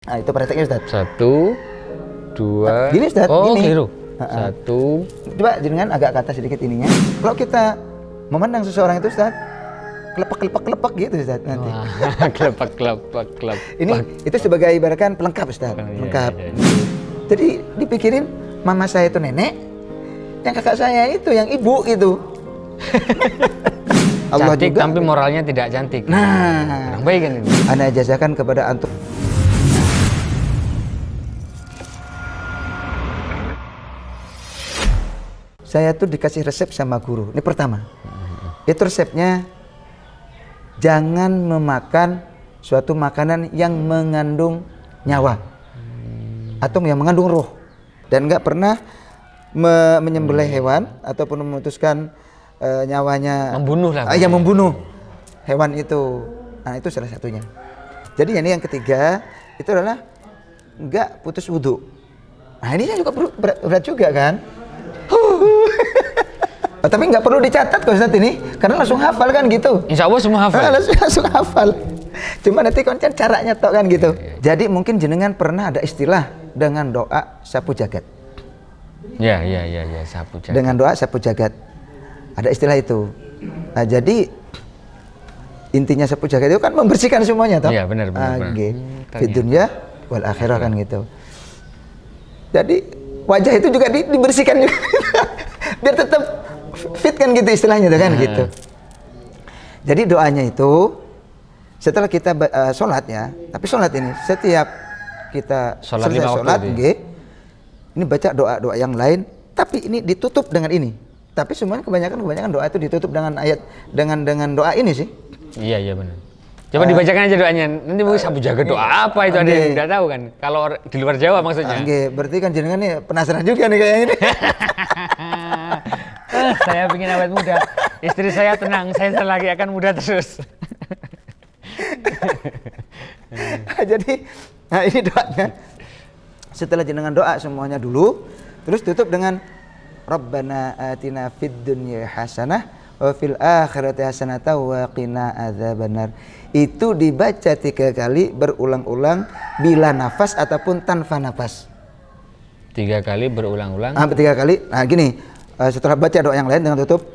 Nah, itu prakteknya Ustaz. 1, 2. Gini Ustaz, oh, gini. keliru. Ha-ha. 1. Coba jenengan agak ke atas sedikit ininya. Kalau kita memandang seseorang itu Ustaz, kelepak gitu Ustaz nanti. Kelepak. Ini itu sebagai ibaratkan pelengkap Ustaz, pelengkap. Iya. Jadi dipikirin mama saya itu nenek, yang kakak saya itu yang ibu gitu. Allah Cantik juga, tapi moralnya tidak cantik. Nah, Kurang baik kan ini. Ana jazakan kepada antum. Saya tuh dikasih resep sama guru. Ini pertama. Itu resepnya jangan memakan suatu makanan yang mengandung nyawa atau yang mengandung roh, dan nggak pernah menyembelih hewan ataupun memutuskan nyawanya, Membunuh lah. yang membunuh hewan itu. Nah, itu salah satunya. Jadi ini yang ketiga itu adalah nggak putus wudhu. Nah, ini juga berat juga kan. Tapi nggak perlu dicatat kok Ustaz ini, karena langsung hafal kan gitu. Insya Allah semua hafal. Langsung hafal. Cuma nanti konten caranya tok kan gitu. Jadi mungkin jenengan pernah ada istilah dengan doa sapu jagat. Ya, sapu jagat. Dengan doa sapu jagat. Ada istilah itu. Nah, jadi intinya sapu jagat itu kan membersihkan semuanya toh. Iya, benar. Di dunia wal akhirah kan gitu. Jadi wajah itu juga dibersihkan juga. Biar tetap fit kan gitu istilahnya tuh kan gitu. Jadi doanya itu setelah kita sholat ya, tapi sholat ini setiap kita selesai sholat, ini baca doa yang lain, tapi ini ditutup dengan ini. Tapi semuanya kebanyakan doa itu ditutup dengan ayat dengan doa ini sih. Iya benar. Coba dibacakan aja doanya. Nanti mungkin sapu jagat doa apa itu ada yang tidak tahu kan. Kalau di luar Jawa maksudnya. Berarti kan jenengan nih penasaran juga nih kayak ini. Saya ingin awet muda. Istri saya tenang, saya lagi akan muda terus. Jadi, nah ini doanya. Setelah jenengan doa semuanya dulu, terus tutup dengan Rabbana atina fid dunya hasanah wa fil akhirati hasanah wa qina adzabannar. Itu dibaca 3 kali berulang-ulang bila nafas ataupun tanpa nafas. 3 kali berulang-ulang. 3 kali. Nah gini, setelah baca doa yang lain dengan tutup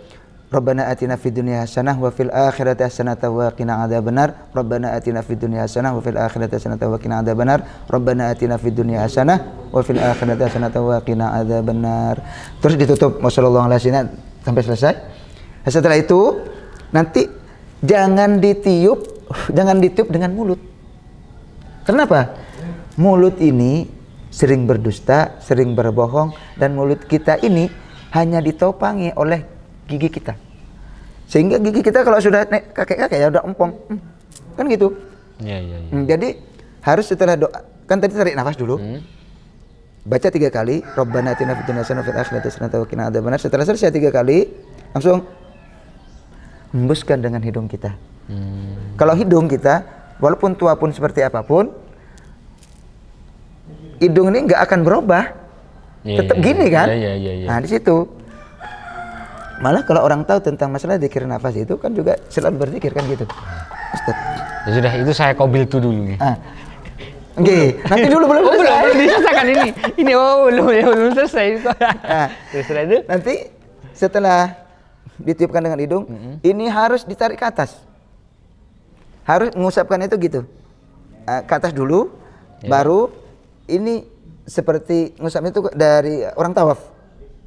Rabbana atina fid dunya hasanah wa fil akhirati hasanah wa qina adzabannar. Rabbana atina fid dunya hasanah wa fil akhirati hasanah wa qina adzabannar. Rabbana atina fid dunya hasanah wa fil akhirati hasanah wa qina adzabannar. Terus ditutup wasallallahu alaihi wasallam sampai selesai. Setelah itu nanti jangan ditiup dengan mulut. Kenapa? Mulut ini sering berdusta, sering berbohong, dan mulut kita ini hanya ditopangi oleh gigi kita. Sehingga gigi kita kalau sudah kakek-kakek ya udah empong. Kan gitu. Iya. Jadi harus setelah doa, kan tadi tarik nafas dulu. Baca 3 kali, Rabbana atina fid dunya hasanah wa fil akhirati hasanah wa qina adzabannar. Setelah selesai 3 kali, langsung hembuskan dengan hidung kita. Kalau hidung kita, walaupun tua pun seperti apapun, hidung ini nggak akan berubah. Tetap gini kan? Iya. Nah di situ. Malah kalau orang tahu tentang masalah zikir nafas itu kan juga selalu berzikir kan gitu. Ustaz. Ya sudah, itu saya kobil tuh dulu nih. Nanti dulu belum selesai. Belum diselesaikan ini. Ini belum selesai. Nah, setelah itu nanti setelah ditiupkan dengan hidung, ini harus ditarik ke atas. Harus mengusapkan itu gitu. Ke atas dulu, baru ini seperti ngusapnya itu dari orang tawaf.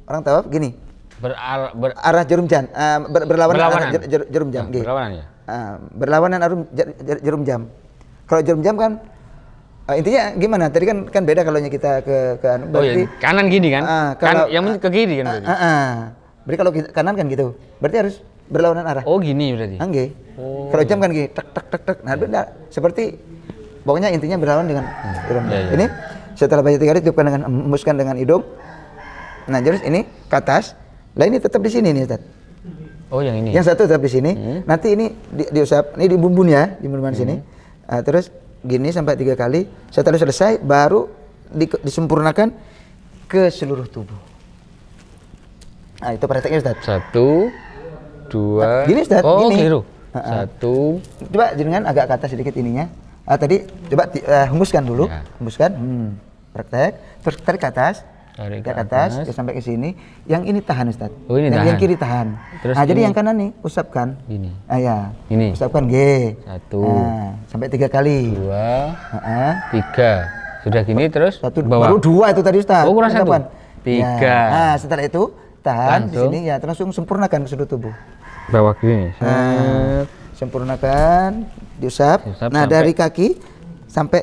Orang tawaf gini. Arah jarum jam, berlawanan jarum jam. Berlawanan ya? Berlawanan arah jarum jam. Kalau jarum jam kan intinya gimana? Tadi kan beda kalau kita ke berarti kanan gini kan? Kalau yang ke kiri kan berarti. Berarti kalau kanan kan gitu. Berarti harus berlawanan arah. Oh gini berarti. Kalau jam kan gini, tek. Nah, beda. Seperti pokoknya intinya berlawan dengan jarum jam. Ini setelah baca 3 kali tiupkan dengan hembuskan dengan hidung. Nah, terus ini ke atas. Lah ini tetap di sini nih, Ustaz. Oh, yang ini. Yang satu tetap di sini. Nanti ini diusap, ini dibumbunya, di sini. Terus gini sampai 3 kali. Setelah selesai baru disempurnakan ke seluruh tubuh. Nah, itu prakteknya, Ustaz. 1, 2. Gini, Ustaz. Oh, gini. keliru. 1. Coba jenengan agak ke atas sedikit ininya. Tadi coba hembuskan dulu, Ya. hembuskan, praktek, terus tarik ke atas, Tarik ke ke atas, atas. sampai ke sini. Yang ini tahan Ustaz. Oh, ini yang tahan. kiri tahan. Terus Jadi ini- yang kanan nih usapkan. Gini. Ya. Ini. Usapkan G. 1, Sampai 3 kali. 2, Heeh. 3. Sudah gini terus Satu, bawah. baru 2 itu tadi Ustaz. Oh, kurang satu. Usapkan. 3. Ya. Nah, setelah itu tahan di Langsung. sini ya, langsung sempurnakan ke sudut tubuh. Bawah gini. Nah, sempurnakan, diusap. Diusap Nah, sampai- dari kaki sampai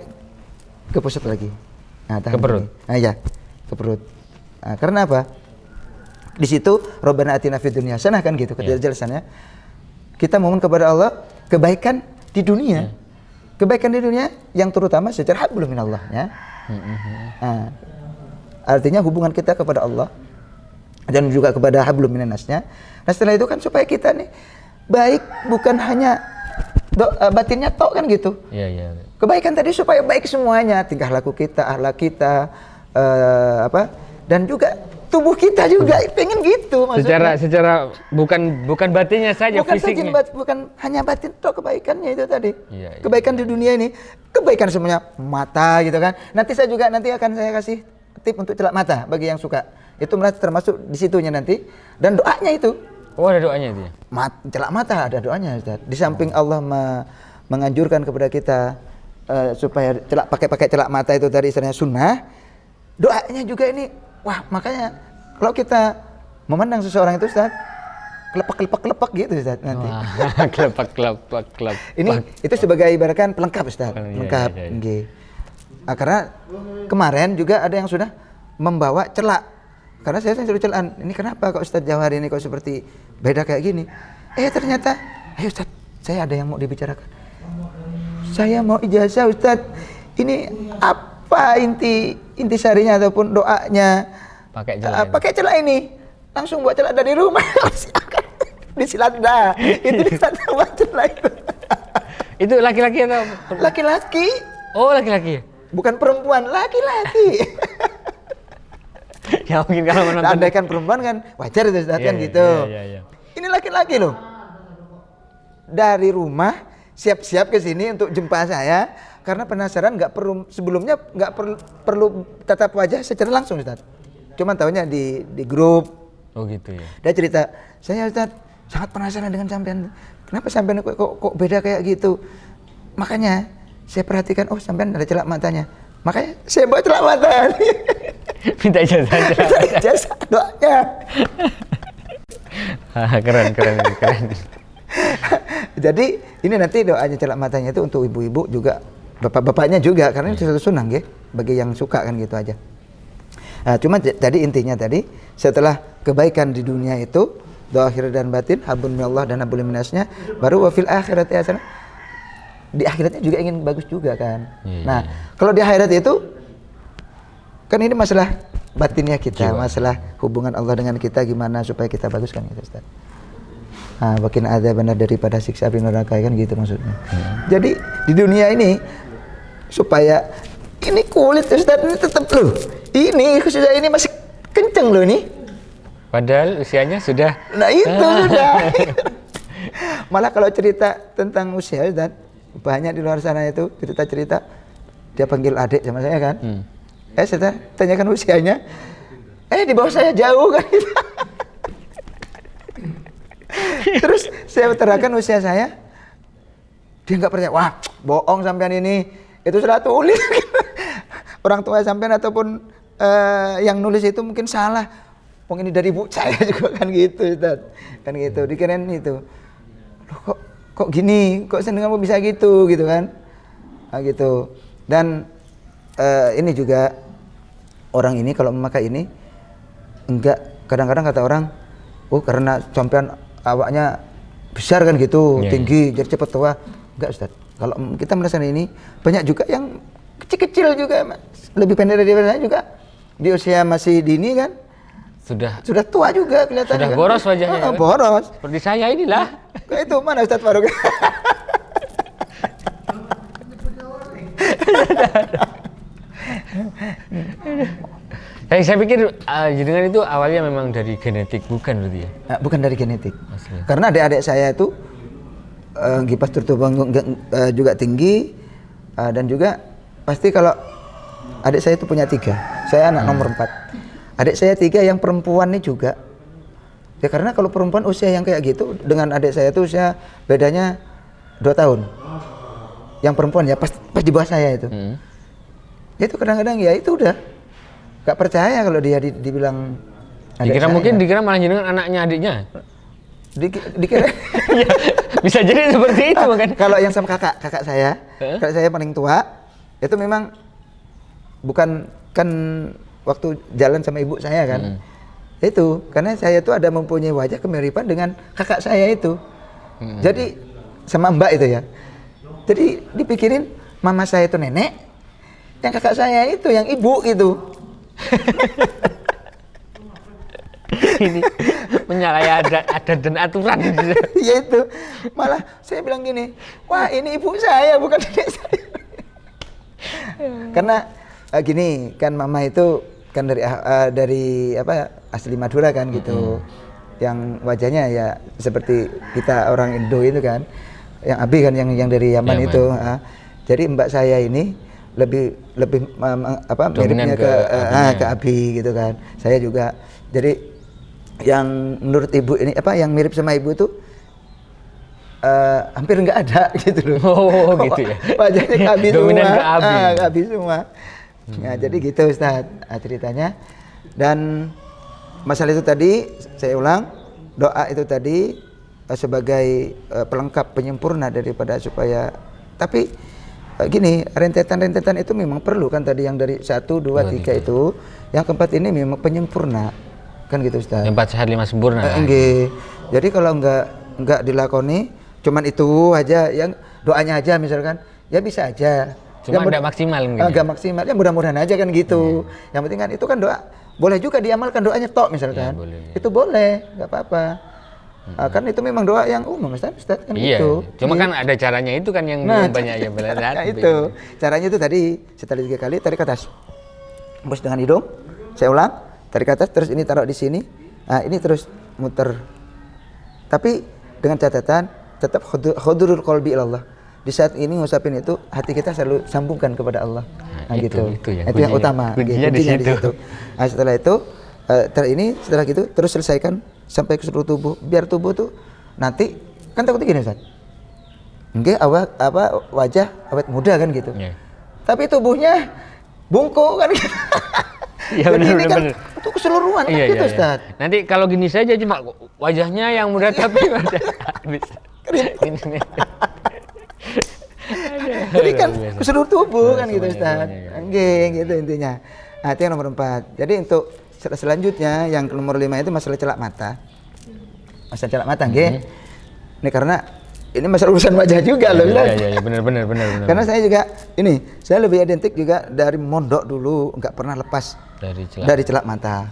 ke pusat lagi. Nah, tahan Ke perut? gini. Nah, ya, ke perut. Nah, karena apa? Di situ Rabbana atina fid dunya hasanah kan gitu kejelasannya. Kita mohon kepada Allah kebaikan di dunia. Kebaikan di dunia yang terutama secara hablum minallah ya. Nah, artinya hubungan kita kepada Allah dan juga kepada hablum minannasnya. Nah, setelah itu kan supaya kita nih baik bukan hanya batinnya tok kan gitu. Iya, iya. Kebaikan tadi supaya baik semuanya, tingkah laku kita, akhlak kita, dan juga tubuh kita juga pengen gitu maksudnya. Secara bukan batinnya saja, Bukan fisiknya. bukan hanya batin tok kebaikannya itu tadi. Iya, iya. Kebaikan di dunia ini, kebaikan semuanya mata gitu kan. Nanti akan saya kasih tip untuk celak mata bagi yang suka. Itu termasuk di situnya nanti dan doanya itu. Oh, ada doanya itu ya? Celak mata ada doanya Ustaz. Di samping Allah menganjurkan kepada kita supaya pakai celak mata itu tadi istilahnya sunnah, doanya juga ini wah, makanya kalau kita memandang seseorang itu Ustaz kelepak gitu Ustaz nanti. Wah, kelepak. Ini itu sebagai ibaratkan pelengkap Ustaz, Iya, pelengkap. iya, iya. Nggih. Karena kemarin juga ada yang sudah membawa celak. Karena saya suruh celaan, ini kenapa kok Ustaz Jawahari ini kok seperti beda kayak gini? Ternyata, ayo Ustaz, saya ada yang mau dibicarakan. Saya mau ijazah Ustaz. Ini apa intisarinya ataupun doanya? Pakai celak. Pakai celak ini. Langsung buat celak dari rumah. Disilanda. Itu Ustaz buat celak itu. Itu laki-laki atau Laki-laki. Oh, laki-laki. Bukan perempuan, laki-laki. Ya mungkin kalau menonton. Andaikan perempuan kan wajar itu Ustaz kan Iya, gitu. iya. Ini laki-laki loh. Dari rumah siap-siap ke sini untuk jumpa saya karena penasaran sebelumnya nggak perlu tatap wajah secara langsung Ustaz. Cuma tahunya di grup. Oh gitu ya. Dia cerita, "Saya Ustaz sangat penasaran dengan sampean. Kenapa sampean kok beda kayak gitu?" Makanya saya perhatikan, oh sampean ada celak matanya. Makanya saya bawa celak mata. Minta ijazah. Minta ijazah doanya. Keren. Jadi ini nanti doanya celak matanya itu untuk ibu-ibu juga, bapak-bapaknya juga karena itu satu sunnah ya bagi yang suka kan gitu aja. Nah, cuma tadi intinya tadi setelah kebaikan di dunia itu zahir dan batin, hablum minallah dan hablum minasnya, baru wa fil akhirati hasanah. Di akhiratnya juga ingin bagus juga kan. Nah, kalau di akhirat itu kan ini masalah batinnya kita, masalah hubungan Allah dengan kita gimana supaya kita bagus kan gitu Ustaz. Nah, makin ada benar daripada siksa api neraka kan gitu maksudnya. Jadi di dunia ini supaya ini kulit Ustaz ini tetap loh. Ini khususnya ini masih kenceng loh nih. Padahal usianya sudah. Nah itu sudah. Malah kalau cerita tentang usia Ustaz, banyak di luar sana itu cerita-cerita dia panggil adik sama saya kan. Saya tanyakan usianya. Di bawah saya jauh kan. Terus saya utarakan usia saya. Dia nggak percaya. Wah, bohong sampean ini. Itu sudah tulis. Orang tua sampean ataupun yang nulis itu mungkin salah. Wong ini dari ibu saya juga kan gitu Ustaz. Kan gitu. Dikirain itu. Loh, kok gini? Kok seneng kamu bisa gitu kan? Nah, gitu. Dan ini juga orang ini kalau memakai ini enggak, kadang-kadang kata orang, oh karena sampean awaknya besar kan gitu, tinggi, jadi cepat tua. Enggak Ustaz. Kalau kita merasakan ini, banyak juga yang kecil-kecil juga, lebih pendek dari saya juga. Di usia masih dini kan. Sudah tua juga kelihatan. Sudah kan? boros wajahnya. Kan? Boros. Seperti saya inilah. Itu mana Ustaz Faruk? Saya pikir jenengan itu awalnya memang dari genetik, bukan berarti ya? Nah, bukan dari genetik. Asli. Karena adik-adik saya itu gipas tubuh juga tinggi, Dan juga pasti kalau adik saya itu punya 3, saya anak nomor 4. Adik saya 3 yang perempuan nih juga. Ya karena kalau perempuan usia yang kayak gitu dengan adik saya itu usia bedanya 2 tahun. Yang perempuan ya pas di bawah saya itu. Itu kadang-kadang ya itu udah gak percaya kalau dia dibilang dikira mungkin malah jenengan anaknya adiknya. Dikira Ya, bisa jadi seperti itu kan. Kalau yang sama kakak saya, kakak saya paling tua, itu memang bukan kan waktu jalan sama ibu saya kan. Itu karena saya itu ada mempunyai wajah kemiripan dengan kakak saya itu. Jadi sama mbak itu ya. Jadi dipikirin mama saya itu nenek, yang kakak saya itu yang ibu gitu. Ini menyalahi adat dan aturan. Ya itu malah saya bilang gini, wah ini ibu saya bukan nenek saya. Karena gini kan mama itu kan dari apa asli Madura kan gitu, yang wajahnya ya seperti kita orang Indo itu kan, yang Abi kan yang dari Yaman itu. Jadi mbak saya ini lebih miripnya ke Abi gitu kan. Saya juga jadi yang menurut ibu ini yang mirip sama ibu tuh hampir nggak ada gitu loh. Oh gitu ya. Wajahnya ke Abi Dominan semua. ke Abi. Ke Abi semua. Nah, jadi gitu Ustaz ceritanya. Dan masalah itu tadi saya ulang, doa itu tadi sebagai pelengkap penyempurna daripada supaya tapi gini, rentetan-rentetan itu memang perlu kan tadi yang dari 1, 2, 3 itu, yang keempat ini memang penyempurna. Kan gitu Ustaz. 4 sehat 5 sempurna. Jadi kalau enggak dilakoni cuman itu aja, yang doanya aja misalkan, ya bisa aja. Cuma enggak maksimal mungkin. Enggak maksimal. Ya mudah-mudahan aja kan gitu. Yang penting kan itu kan doa. Boleh juga diamalkan doanya tok misalkan. Boleh. Itu boleh, enggak apa-apa. Kan itu memang doa yang umum Ustaz kan gitu. Cuma kan ada caranya itu kan yang banyak ya belajar. Itu. Caranya itu tadi setelah 3 kali tarik ke atas. Hembus dengan hidung. Saya ulang. Tarik ke atas, terus ini taruh di sini. Nah, ini terus muter. Tapi dengan catatan tetap khudurul qalbi ilallah. Di saat ini ngusapin itu hati kita selalu sambungkan kepada Allah. Nah, gitu. Itu yang utama. Kuncinya di situ. Nah, setelah itu setelah gitu terus selesaikan sampai ke seluruh tubuh. Biar tubuh tuh nanti kan takutnya gini Ustaz. Nggih wajah awet muda kan gitu. Tapi tubuhnya bungkuk kan gitu. Iya benar. Itu keseluruhan kan gitu Ustaz. Nanti kalau gini saja cuma wajahnya yang muda tapi bisa. Jadi kan keseluruh tubuh kan gitu Ustaz. Nggih gitu intinya. Nah, itu yang nomor 4. Jadi untuk selanjutnya yang nomor 5 itu masalah celak mata. Masalah celak mata nggih. Ini karena ini masalah urusan wajah juga loh Ustaz. Iya benar. Karena saya juga saya lebih identik juga dari mondok dulu, enggak pernah lepas dari celak mata.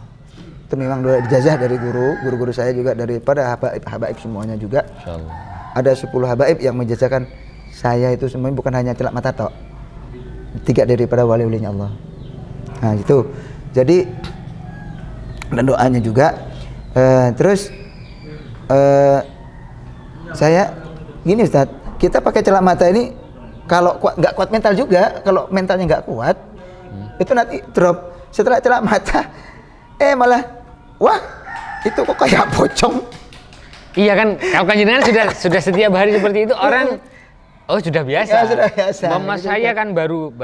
Itu memang dijajah dari guru-guru saya juga, daripada habaib semuanya juga. Insyaallah. Ada 10 habaib yang menjajakan saya itu semuanya bukan hanya celak mata tok. 3 daripada wali-walinya Allah. Nah, gitu. Jadi dan doanya juga terus saya gini Ustaz, kita pakai celak mata ini kalau nggak kuat mental juga, kalau mentalnya nggak kuat itu nanti drop. Setelah celak mata malah wah itu kok kayak pocong. Iya kan, kalau kan jenengan sudah setiap hari seperti itu orang sudah biasa. Ya, sudah biasa. Mama saya kan baru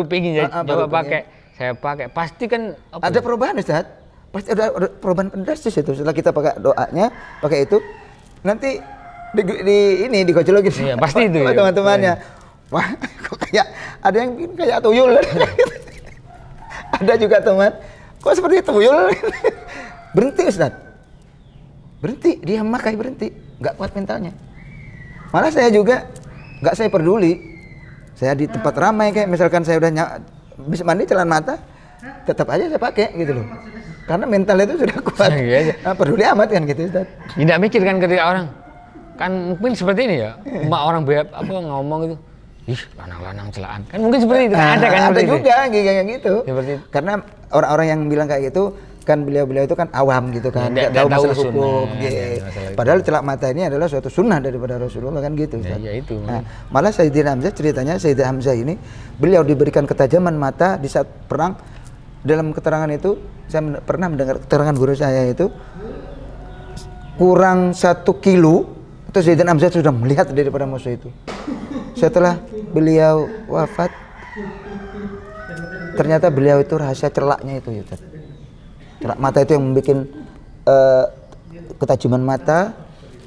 pengen coba pakai. Saya pakai pasti kan ada perubahan Ustaz. Pasti ada perubahan drastis itu setelah kita pakai doanya, pakai itu nanti di digojolokin. Iya, pasti itu ya. Teman-temannya. Wah, kok kayak ada yang bikin kayak tuyul. Ada juga teman, kok seperti tuyul. Berhenti Ustaz. Berhenti, dia memakai berhenti, enggak kuat mentalnya. Malah saya juga enggak saya peduli. Saya di tempat ramai kayak misalkan saya udah habis mandi celana mata, tetap aja saya pakai gitu loh. Karena mental itu sudah kuat. Nah, peduli amat kan gitu Ustaz. Tidak mikir kan ketika orang kan mungkin seperti ini ya, emak orang ngomong itu, ih lanang-lanang celaan, kan mungkin seperti itu. Ada kan ada juga kayak gitu. Seperti itu. Karena orang-orang yang bilang kayak gitu kan beliau-beliau itu kan awam gitu kan, Ya, nggak tahu masalah sunnah, hukum. nggak Gitu. tahu masalah itu. Padahal celak mata ini adalah suatu sunnah daripada Rasulullah kan gitu. Ya, Ustaz. ya itu. Nah, malah Sayyidina Hamzah ceritanya Sayyidina Hamzah ini beliau diberikan ketajaman mata di saat perang. Dalam keterangan itu saya pernah mendengar keterangan guru saya itu kurang 1 kilo itu Sayyidina Hamzah sudah melihat daripada musuh itu. Setelah beliau wafat, ternyata beliau itu rahasia celaknya itu ya, Ustaz. Celak mata itu yang membuat ketajaman mata,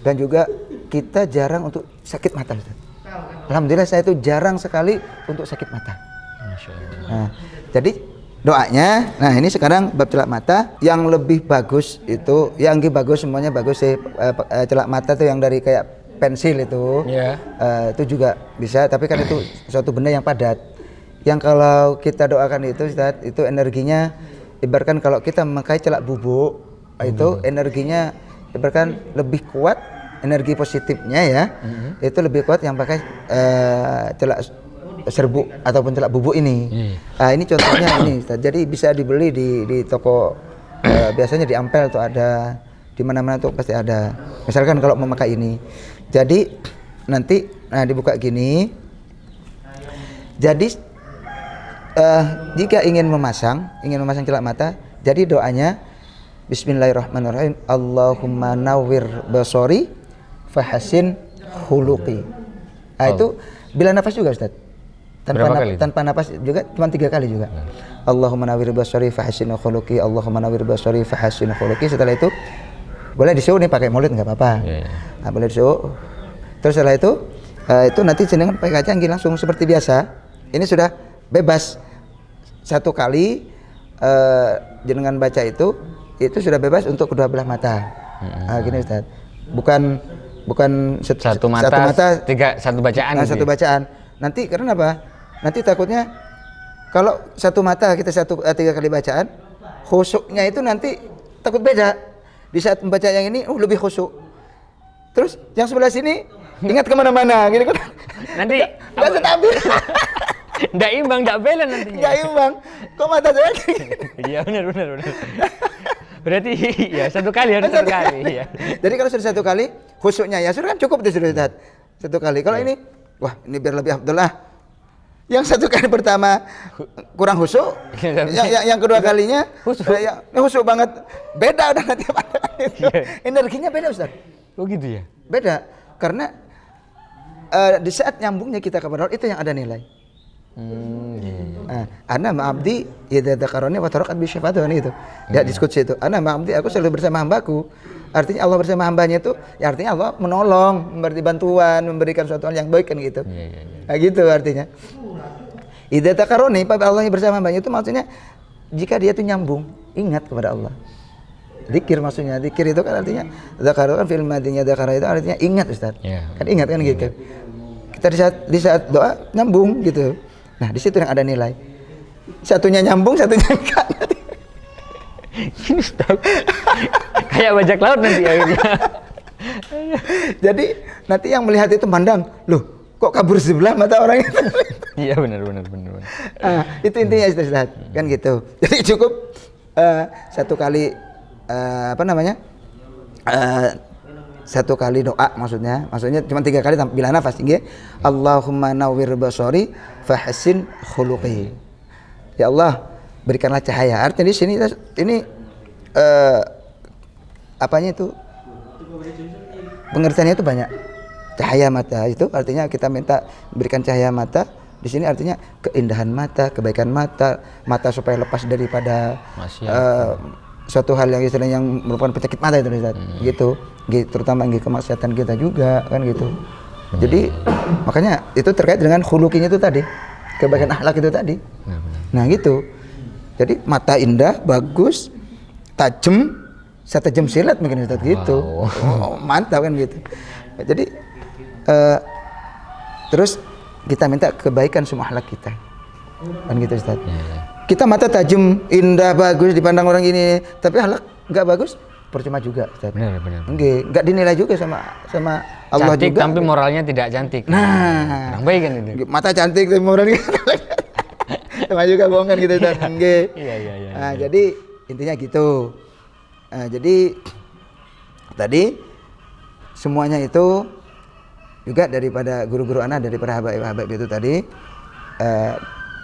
dan juga kita jarang untuk sakit mata, Ustaz. Alhamdulillah saya itu jarang sekali untuk sakit mata. Masya Allah. Nah, jadi doanya, nah ini sekarang bab celak mata yang lebih bagus itu, yang bagus semuanya bagus sih. Celak mata tuh yang dari kayak pensil itu, Ya. Itu juga bisa, tapi kan itu suatu benda yang padat. Yang kalau kita doakan itu, Ustaz, itu energinya, ibaratkan kalau kita memakai celak bubuk, itu energinya ibaratkan lebih kuat, energi positifnya ya, itu lebih kuat yang pakai celak serbuk ataupun celak bubuk ini. Ini contohnya ini, Ustaz. Jadi bisa dibeli di toko, biasanya di Ampel tuh ada, di mana-mana tuh pasti ada. Misalkan kalau memakai ini, jadi nanti dibuka gini. Jadi jika ingin memasang celak mata, jadi doanya Bismillahirrahmanirrahim. Allahumma nawwir basori fahasin khuluqi. Itu bila nafas juga, Ustaz. Tanpa nafas juga, cuma 3 kali juga. Allahumma nawwir basori fahasin khuluqi, Allahumma nawwir basori fahasin khuluqi. Setelah itu boleh disuruh nih pakai mulut nggak apa-apa. Nah, boleh disuruh. Terus setelah itu nanti jenengan pakai kacanggi langsung seperti biasa. Ini sudah bebas. 1 kali jenengan baca itu sudah bebas untuk kedua belah mata. Gini, Ustaz. Bukan satu mata, satu bacaan. Nah, satu bacaan. Nanti karena apa? Nanti takutnya kalau satu mata kita 3 kali bacaan, khusyuknya itu nanti takut beda. Di saat membaca yang ini lebih khusyuk. Terus yang sebelah sini ingat kemana-mana gitu kan. Nanti nggak stabil. Nggak imbang, nggak balance nantinya. Nggak imbang. Kok mata saya Iya benar. Berarti ya 1 kali harus 1 kali. Ya. Jadi kalau sudah 1 kali khusyuknya ya sudah kan cukup itu sudah, Ustaz. 1 kali. Kalau ini, wah ini biar lebih Abdullah. Yang 1 kali pertama kurang khusyuk, yang kedua kalinya khusyuk banget. Beda udah nanti energinya beda, Ustaz. Oh gitu ya? Beda, karena di saat nyambungnya kita kepada Allah itu yang ada nilai. Ana ma'abdi idza dzakarani wa tarakat bi syafa'ati itu. Ya diskusi itu. Ana ma'abdi, aku selalu bersama hambaku. Artinya Allah bersama hambanya itu ya artinya Allah menolong, memberi bantuan, memberikan suatu hal yang baik kan gitu. Nah, gitu artinya. Idza dzakarani, Allah bersama hambanya itu maksudnya jika dia itu nyambung, ingat kepada Allah. Zikir maksudnya, zikir itu kan artinya dzakara kan fil madinya, dzakara itu artinya ingat, Ustaz. Kan ingat kan gitu. Kita di saat doa nyambung gitu. Nah, di situ yang ada nilai. Satunya nyambung, satunya enggak. Ini Ustaz. Kayak bajak laut nanti akhirnya. Jadi nanti yang melihat itu mandang, loh kok kabur sebelah mata orang itu. Iya benar. Itu intinya, Ustaz. Kan gitu. Jadi cukup 1 kali 1 kali doa maksudnya cuma 3 kali bila nafas tinggi. Allahumma nawwir basori fahsin khuluqi. Ya Allah, berikanlah cahaya. Artinya di sini ini apanya itu pengertiannya itu banyak. Cahaya mata itu artinya kita minta berikan cahaya mata. Di sini artinya keindahan mata, kebaikan mata supaya lepas daripada suatu hal yang istilahnya yang merupakan penyakit mata itu, Ustaz. Gitu, terutama kemaksiatan kita juga kan gitu. Jadi makanya itu terkait dengan khuluqinya itu tadi, kebaikan akhlak itu tadi. Nah gitu. Jadi mata indah, bagus, tajam, setajam silat mungkin, Ustaz, gitu. Mantap kan gitu. Jadi terus kita minta kebaikan semua akhlak kita. Kan gitu, Ustaz. Kita mata tajam, indah, bagus dipandang orang ini, tapi akhlak enggak bagus, percuma juga, Ustaz. Benar. Enggak dinilai juga sama Allah cantik, juga. tapi moralnya tidak cantik. Nah, orang baik kan itu. Mata cantik tapi moralnya sama juga bohong kan gitu, Ustaz. Iya. Iya. Nah, jadi Intinya gitu. Nah, jadi tadi semuanya itu juga daripada guru-guru ana, daripada habaib-habaib itu tadi,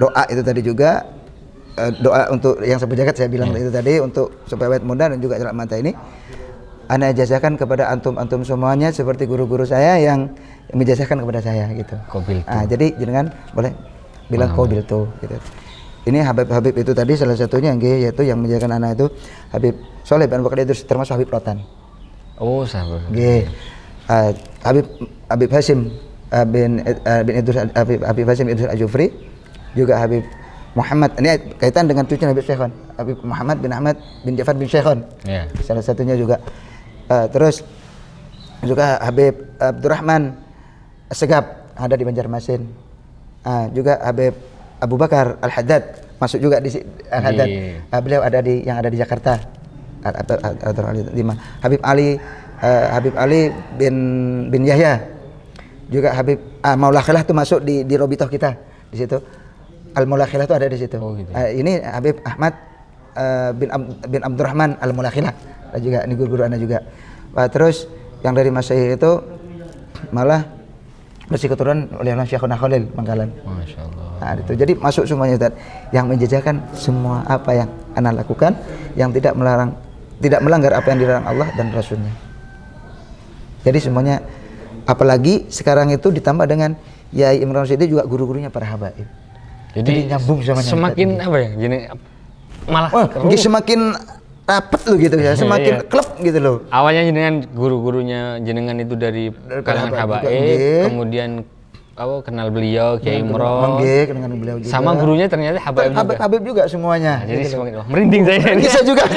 doa itu tadi juga, doa untuk yang sepejagat saya bilang itu tadi, untuk supaya awet muda dan juga jarak mata ini ana ijazahkan kepada antum-antum semuanya seperti guru-guru saya yang menjazahkan kepada saya gitu. Jadi jenengan boleh bilang qabil tuh gitu. Ini Habib itu tadi salah satunya yaitu yang menjadikan anak itu Habib Soleh bin Bakar Idris, termasuk Habib Rotan. Oh, sahabat. Habib Hasim bin Idris, Habib Hasim Idris Al-Jufri, juga Habib Muhammad, ini kaitan dengan cucunya Habib Syekhon, Habib Muhammad bin Ahmad bin Ja'far bin Syekhon. Salah satunya juga. Terus juga Habib Abdurrahman Segap ada di Banjarmasin. Juga Habib Abu Bakar Al-Haddad masuk juga di Al-Haddad. Beliau ada yang ada di Jakarta. Habib Ali bin Yahya. Juga Habib Maula Khilah itu masuk di Robitoh kita di situ. Al-Maula Khilah itu ada di situ. Ini Habib Ahmad bin Abdurrahman Al-Maula Khilah juga, ini guru-guru ana juga. Terus yang dari Masyayikh itu malah masih keturunan oleh Syekhuna Khalil Manggalan. Masyaallah. Itu jadi masuk semuanya Ustaz, yang menjajakan semua apa yang ana lakukan, yang tidak melanggar apa yang dilarang Allah dan Rasulnya. Jadi semuanya, apalagi sekarang itu ditambah dengan Yai Imran Syedi juga guru-gurunya para habaib. Jadi nyambung semuanya. Semakin apa ya? Jadi malah semakin rapat lo gitu ya, semakin klub gitu loh. Awalnya jenengan guru-gurunya jenengan itu dari kalangan habaib, kemudian kenal beliau Kiai Imron, dengan beliau juga. Sama gurunya ternyata habaib juga. Habib juga semuanya. Jadi semakin merinding saya. Bisa juga.